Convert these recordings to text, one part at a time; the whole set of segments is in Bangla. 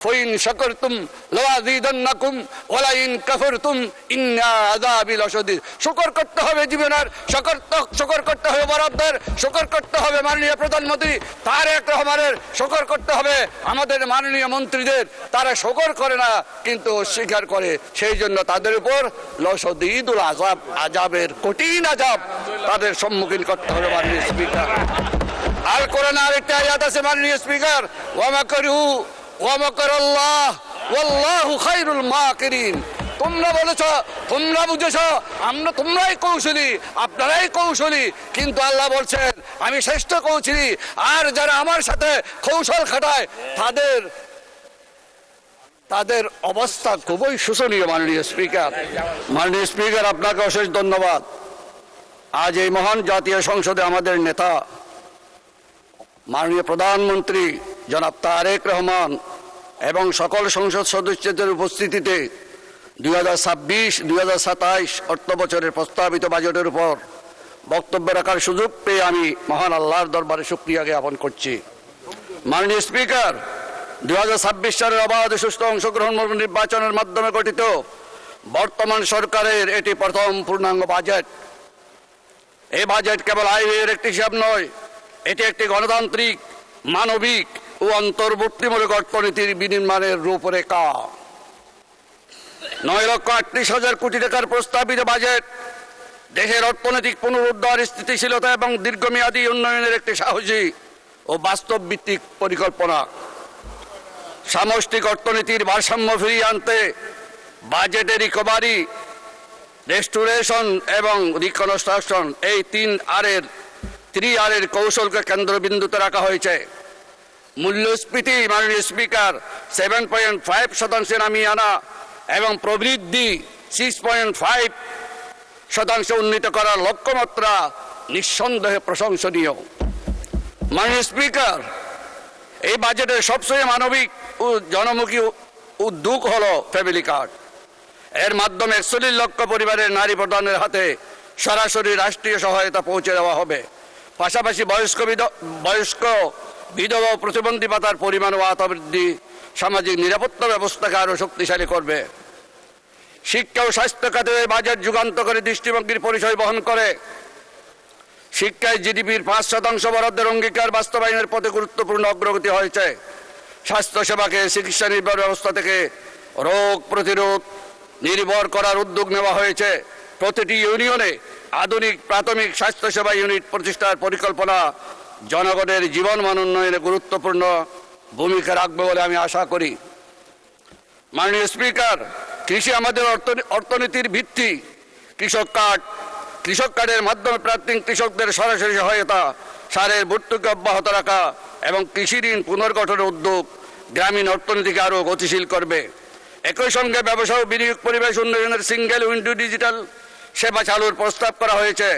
ফাইন শাকারতুম লাযীদান্নাকুম ওয়া লাইন কাফারতুম ইন্না আযাবি লাশাদীদ। শুকর করতে হবে জীবনের, শুকর করতে হবে বরাদ্দের, শুকর করতে হবে মাননীয় প্রধানমন্ত্রী তারেক রহমানের, শুকর করতে হবে আমাদের মাননীয় মন্ত্রীদের। তারা শুকর করে না কিন্তু অস্বীকার করে, সেই জন্য তাদের উপর লাশাদীদুল আযাব, আযাবের কঠিন আযাব তাদের সম্মুখীন করতে হবে মাননীয় স্পিকার। আল কোরআনে আরেকটা আয়াত আছে মাননীয় স্পিকার, ওয়া মাকারু ওয়া মাকারাল্লাহ ওয়াল্লাহু খায়রুল মাকিরিন। তোমরা বলেছ, তোমরা বুঝেছ, তোমরাই কৌশলী, আপনারাই কৌশলী, কিন্তু আল্লাহ বলছেন আমি শ্রেষ্ঠ কৌশলী। আর যারা আমার সাথে কৌশল খাটায় তাদের অবস্থা খুবই শোচনীয়। মাননীয় স্পিকার, মাননীয় স্পিকার, আপনাকে অশেষ ধন্যবাদ। আজ এই মহান জাতীয় সংসদে আমাদের নেতা মাননীয় প্রধানমন্ত্রী জনাব তারেক রহমান এবং সকল সংসদ সদস্যদের উপস্থিতিতে 2026-2027 অর্থ বছরের প্রস্তাবিত বাজেটের উপর বক্তব্য রাখার সুযোগ পেয়ে আমি মহান আল্লাহর দরবারে শুকরিয়া জ্ঞাপন করছি। মাননীয় স্পিকার, 2026 সালের অবাধ সুষ্ঠু অংশগ্রহণমূলক নির্বাচনের মাধ্যমে গঠিত বর্তমান সরকারের এটি প্রথম পূর্ণাঙ্গ বাজেট। এই বাজেট কেবল আয় ব্যয়ের একটি হিসাব নয়, এটি একটি গণতান্ত্রিক, মানবিক ও অন্তর্বর্তীমূলক অর্থনীতির বিনির্মাণের রূপরেখা। 9,38,000 কোটি টাকার প্রস্তাবিত বাজেট দেশের অর্থনৈতিক পুনরুদ্ধার, স্থিতিশীলতা এবং দীর্ঘমেয়াদী উন্নয়নের একটি সাহসী ও বাস্তব ভিত্তিক পরিকল্পনা। সামষ্টিক অর্থনীতির ভারসাম্য ফিরিয়ে আনতে বাজেটে রিকভারি, রেস্টোরেশন এবং রিকনস্ট্রাকশন, এই 3R এর কৌশলকে কেন্দ্রবিন্দুতে রাখা হয়েছে। মূল্যস্ফীতি মাননীয় স্পিকার 7.5% নামিয়ে আনা এবং প্রবৃদ্ধি 6.5% উন্নীত করার লক্ষ্যমাত্রা নিঃসন্দেহে প্রশংসনীয়। মাননীয় স্পিকার, এই বাজেটের সবচেয়ে মানবিক ও জনমুখী উদ্যোগ হলো ফ্যামিলি কার্ড। এর মাধ্যমে 41 লক্ষ পরিবারের নারী প্রধানের হাতে সরাসরি রাষ্ট্রীয় সহায়তা পৌঁছে দেওয়া হবে। পাশাপাশি বয়স্ক বিধবা ও প্রতিবন্ধী ভাতার পরিমাণ ও আওতা বৃদ্ধি সামাজিক নিরাপত্তা ব্যবস্থাকে আরও শক্তিশালী করবে। শিক্ষা ও স্বাস্থ্য খাতে বাজেট যুগান্তকারী দৃষ্টিভঙ্গির পরিচয় বহন করে। শিক্ষায় জিডিপির 5% বরাদ্দের অঙ্গীকার বাস্তবায়নের পথে গুরুত্বপূর্ণ অগ্রগতি হয়েছে। স্বাস্থ্যসেবাকে চিকিৎসা নির্ভর ব্যবস্থা থেকে রোগ প্রতিরোধ নির্ভর করার উদ্যোগ নেওয়া হয়েছে। প্রতিটি ইউনিয়নে আধুনিক প্রাথমিক স্বাস্থ্যসেবা ইউনিট প্রতিষ্ঠার পরিকল্পনা জনগণের জীবনমান উন্নয়নে গুরুত্বপূর্ণ ভূমিকা রাখবে বলে আমি আশা করি। মাননীয় স্পিকার, কৃষি আমাদের অর্থনীতির ভিত্তি। কৃষক কার্ডের মাধ্যমে প্রান্তিক কৃষকদের সরাসরি সহায়তা, সারের ভর্তুকি অব্যাহত রাখা এবং কৃষি ঋণ পুনর্গঠনের উদ্যোগ গ্রামীণ অর্থনীতিকে আরও গতিশীল করবে। একই সঙ্গে ব্যবসা ও বিনিয়োগ পরিবেশ উন্নয়নের সিঙ্গেল উইন্ডো ডিজিটাল সেবা চালুর প্রস্তাব করা হয়েছে।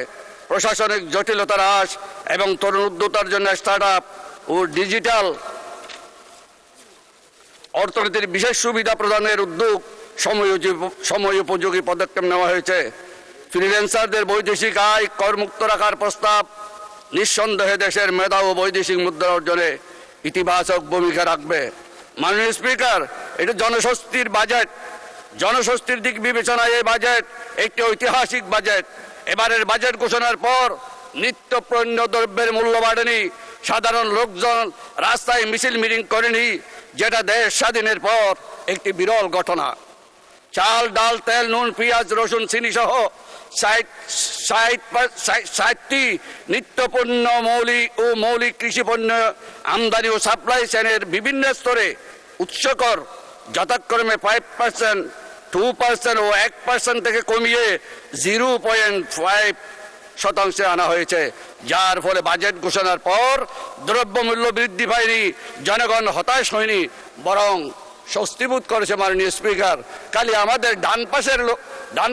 প্রশাসনিক জটিলতা হ্রাস এবং তরুণ উদ্যোক্তার জন্য স্টার্টআপ ও ডিজিটাল অর্থনীতির বিশেষ সুবিধা প্রদানের উদ্যোগ সময় উপযোগী পদক্ষেপ নেওয়া হয়েছে। ফ্রিল্যান্সারদের বৈদেশিক আয় করমুক্ত রাখার প্রস্তাব নিঃসন্দেহে দেশের মেধা ও বৈদেশিক মুদ্রা অর্জনে ইতিবাচক ভূমিকা রাখবে। মাননীয় স্পিকার, এটি জনস্বস্তির বাজেট। জনস্বস্তির দিক বিবেচনায় এই বাজেট একটি ঐতিহাসিক বাজেট। এবারের বাজেট ঘোষণার পর নিত্য পণ্য দ্রব্যের মূল্য বাড়েনি, সাধারণ লোকজন রাস্তায় মিছিল মিটিং করেনি, যেটা দেশ স্বাধীনের পর একটি বিরল ঘটনা। চাল, ডাল, তেল, নুন, পেঁয়াজ, রসুন, চিনি সহ 60টি নিত্যপণ্য মৌলিক কৃষি পণ্য আমদানি ও সাপ্লাই চেনের বিভিন্ন স্তরে উৎসকর যথাক্রমে 5%, 2% ও 1% থেকে কমিয়ে 0.5% আনা হয়েছে, যার ফলে বাজেট ঘোষণার পর দ্রব্যমূল্য বৃদ্ধি পায়নি, জনগণ হতাশ হয়নি, বরং স্বস্তিবোধ করেছে। মাননীয় স্পিকার, খালি আমাদের ডান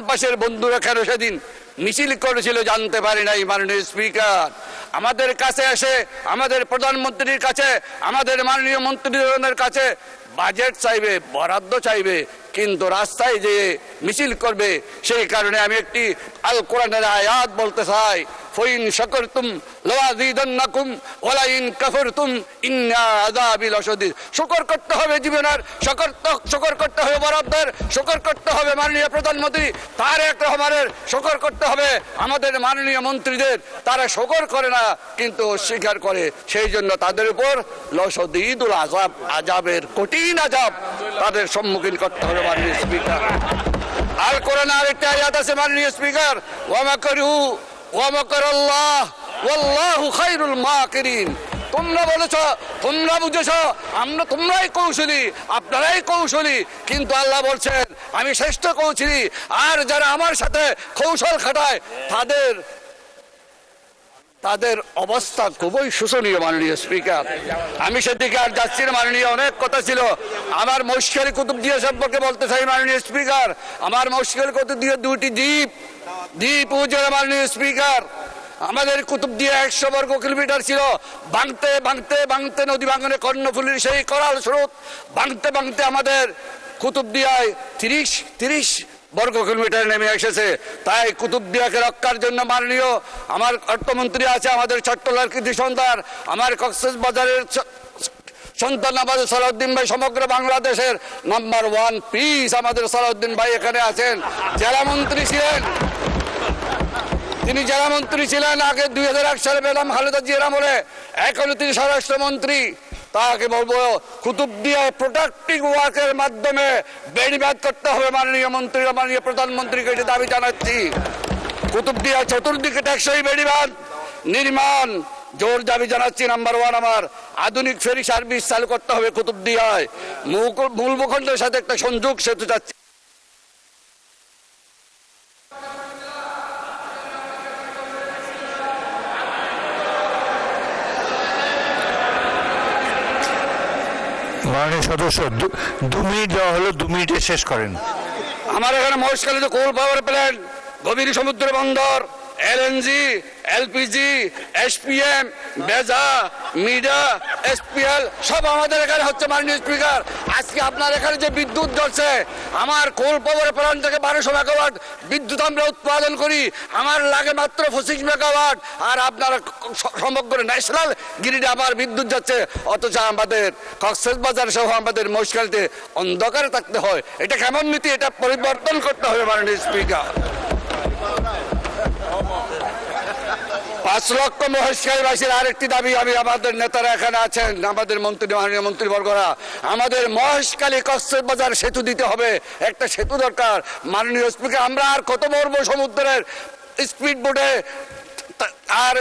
পাশের বন্ধুরা কেন সেদিন মিছিল করেছিল জানতে পারি নাই। মাননীয় স্পিকার, আমাদের কাছে এসে আমাদের প্রধানমন্ত্রীর কাছে, আমাদের মাননীয় মন্ত্রীদের কাছে বাজেট চাইবে, বরাদ্দ চাইবে, কিন্তু রাস্তায় যে মিছিল করবে। সেই কারণে আমি একটি আল কোরআনের আয়াত বলতে চাই, ফাইন শাকারতুম লাযীদান্নাকুম ওয়া লাইন কাফারতুম ইন্না আযাবি লাশাদীদ। শুকর করতে হবে জীবনের, শুকর করতে হবে বরাদ্দের, শুকর করতে হবে মাননীয় প্রধানমন্ত্রী তারেক রহমানের, শুকর করতে হবে আমাদের মাননীয় মন্ত্রীদের। তারা শুকর করে না কিন্তু অস্বীকার করে, সেই জন্য তাদের উপর লাশাদীদুল আযাব, আযাবের কঠিন আযাব তাদের সম্মুখীন করতে হবে মাননীয় স্পিকার। আল কোরআনে আরেকটা আয়াত আছে মাননীয় স্পিকার, ওয়া মাকারু ওয়া মাকারাল্লাহ ওয়াল্লাহু খায়রুল মাকিরিন। তোমরা বলেছ, তোমরা বুঝেছ, তোমরাই কৌশলী, আপনারাই কৌশলী, কিন্তু আল্লাহ বলছেন আমি শ্রেষ্ঠ কৌশলী। আর যারা আমার সাথে কৌশল খাটায় তাদের অবস্থা খুবই শোচনীয় মাননীয় স্পিকার। আমি সেদিকে আর যাচ্ছি না মাননীয়, অনেক কথা ছিল। আমার মশকারি কুতুবদিয়া সম্পর্কে বলতে চাই মাননীয় স্পিকার। আমার মশকারি কুতুবদিয়া দুটি দ্বীপ উপজেলা মাননীয় স্পিকার। আমাদের কুতুবদিয়া 100 বর্গ কিলোমিটার ছিল, ভাঙতে ভাঙতে ভাঙতে নদী ভাঙনে কর্ণফুলীর সেই করাল স্রোত ভাঙতে ভাঙতে আমাদের কুতুবদিয়ায় 30 বর্গ কিলোমিটার নেমে এসেছে। তাই কুতুবদিয়াকে রক্ষার জন্য মাননীয় আমার অর্থমন্ত্রী আছে, আমাদের চট্টলার কৃতি সন্তান, আমার কক্সবাজারের সন্তান আমাদের সালাউদ্দিন ভাই, সমগ্র বাংলাদেশের নাম্বার 1 পিস আমাদের সালাউদ্দিন ভাই এখানে আছেন। জেলামন্ত্রী ছিলেন, তিনি জেলামন্ত্রী ছিলেন আগে 2001 সালে বেগম খালেদা জিয়ার আমলে, এখনো তিনি স্বরাষ্ট্রমন্ত্রী। তাকে বলবো কুতুবদিয়ায় প্রোটেক্টিভ ওয়ার্কের মাধ্যমে বেড়িবাঁধ করতে হবে মাননীয় মন্ত্রী, মাননীয় প্রধানমন্ত্রীকে এটি দাবি জানাচ্ছি। কুতুবদিয়া চতুর্দিকে টেকসই বেড়িবাঁধ নির্মাণ জোর দাবি জানাচ্ছি। নাম্বার 1 আমার আধুনিক ফেরি সার্ভিস চালু করতে হবে কুতুবদিয়ায়, মূল ভূখণ্ডের সাথে একটা সংযোগ সেতু চাচ্ছি। মাননীয় সদস্য 2 মিনিট দেওয়া হলো, 2 মিনিটে শেষ করেন। আমার এখানে মহেশখালীতে কোল পাওয়ার প্ল্যান্ট, গভীর সমুদ্র বন্দর, এলএনজি, এলপিজি, এসপিএম, বেজা, মিডা, এসপিএল সব আমাদের এখানে হচ্ছে মাননীয় স্পিকার। আজকে আপনার এখানে যে বিদ্যুৎ জ্বলছে, আমার কোল পাওয়ার প্ল্যান্ট থেকে 1200 মেগাওয়াট বিদ্যুৎ আমরা উৎপাদন করি, আমার লাগে মাত্র 25 মেগাওয়াট, আর আপনার সমগ্র ন্যাশনাল গ্রিডে আমার বিদ্যুৎ যাচ্ছে, অথচ আমাদের কক্সবাজার সহ আমাদের মহেশখালীতে অন্ধকারে থাকতে হয়। এটা কেমন নীতি? এটা পরিবর্তন করতে হবে মাননীয় স্পিকার। 5 লক্ষ মহেশখালীবাসীর আরেকটি দাবি, আমি আমাদের নেতারা এখানে আছেন, আমাদের মন্ত্রী, মাননীয় মন্ত্রীবর্গরা, আমাদের মহেশখালী কক্সবাজার সেতু দিতে হবে, একটা সেতু দরকার মাননীয় স্পিকার। আমরা আর কত মরবো সমুদ্রের স্পিড বোটে আর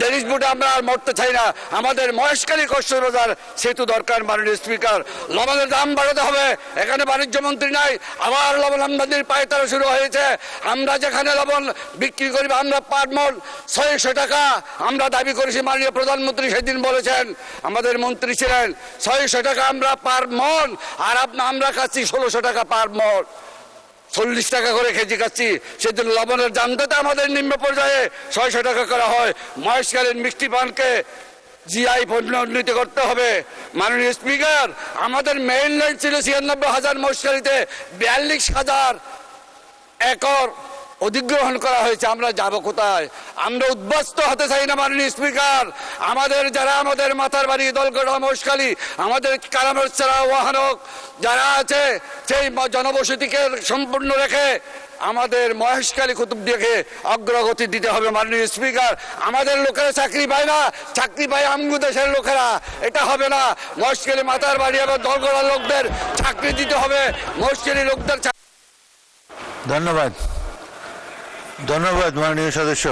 ডেনিশ বোটে, আমরা আর মরতে চাই না। আমাদের মহেশখালী কক্সবাজার সেতু দরকার মাননীয় স্পিকার। লবণের দাম বাড়াতে হবে, এখানে বাণিজ্য মন্ত্রী নাই, আবার লবণ আমদানির পায়তারা শুরু হয়েছে। আমরা যেখানে লবণ বিক্রি করি আমরা পার মন 600 টাকা আমরা দাবি করেছি, মাননীয় প্রধানমন্ত্রী সেদিন বলেছেন, আমাদের মন্ত্রী ছিলেন, 600 টাকা আমরা পার মন, আর আমরা খাচ্ছি 1600 টাকা পার মন, 40 টাকা করে কেজি খাচ্ছি। সেজন্য লবণের দাম দিতে আমাদের নিম্ন পর্যায়ে 600 টাকা করা হয়। মহেশখালীর মিষ্টি পানকে জিআই পণ্য উন্নীত করতে হবে মাননীয় স্পিকার। আমাদের মেইন লাইন ছিল 96,000, মহেশখালীতে 42,000 একর অধিগ্রহণ করা হয়েছে। আমরা যাব কোথায়? আমরা উদ্বাস্ত হতে চাই না মাননীয় স্পিকার। আমাদের যারা আমাদের মাথার বাড়ি, দলগড়া, মহেশখালী, আমাদের কালামরছড়া, ওয়াহানক যারা আছে, সেই জনবসতিকে সম্পূর্ণ রেখে আমাদের মহেশখালী কুতুবদিয়াকে অগ্রগতি দিতে হবে মাননীয় স্পিকার। আমাদের লোকেরা চাকরি পায় না, চাকরি পায় আমগু দেশের লোকেরা, এটা হবে না। মহেশখালী মাথার বাড়ি এবং দলগড়া লোকদের চাকরি দিতে হবে, মহেশখালী লোকদের। ধন্যবাদ, ধন্যবাদ মাননীয় সদস্য।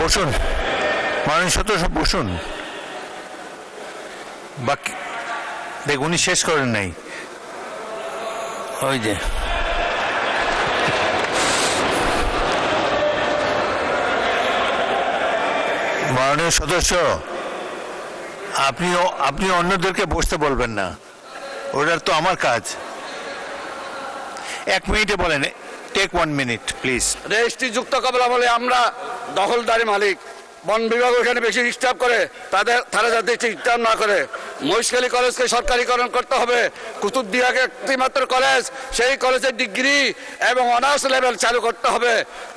বসুন মাননীয় সদস্য, বসুন। বাকি দেখ, উনি শেষ করেন নাই, ওই যে মাননীয় সদস্য, আপনি অন্যদেরকে বসতে বলবেন না, ওটার তো আমার কাজ। 1 মিনিটে বলেন, টেক 1 মিনিট প্লিজ। রেজিস্ট্রি যুক্ত কবলা বলে আমরা দখলদারি মালিক, বন বিভাগ ওখানে বেশি ডিস্টার্ব করে, তারা যাতে ডিস্টার্ব না করে। মহেশখালী কলেজকে সরকারিকরণ করতে হবে। কুতুবদিয়াকে একটিমাত্র কলেজ, সেই কলেজের ডিগ্রি এবং অনার্স লেভেল চালু করতে হবে।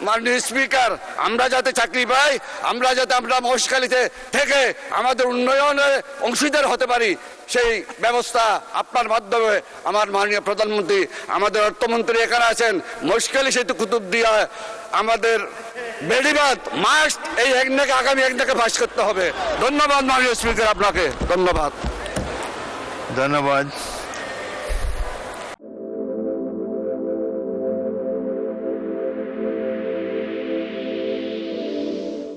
মাননীয় স্পিকার, আমরা যাতে চাকরি পাই, আমরা মহেশখালীতে থেকে আমাদের উন্নয়নে অংশীদার হতে পারি, সেই ব্যবস্থা আপনার মাধ্যমে আমার মাননীয় প্রধানমন্ত্রী, আমাদের অর্থমন্ত্রী এখানে আছেন, মহেশখালী সেতু কুতুবদিয়া আমাদের বেড়িবাঁধ মাস্ট এই একনাকে আগামী একনাকে পাস করতে হবে। ধন্যবাদ মাননীয় স্পিকার, আপনাকে ধন্যবাদ। ধন্যবাদ।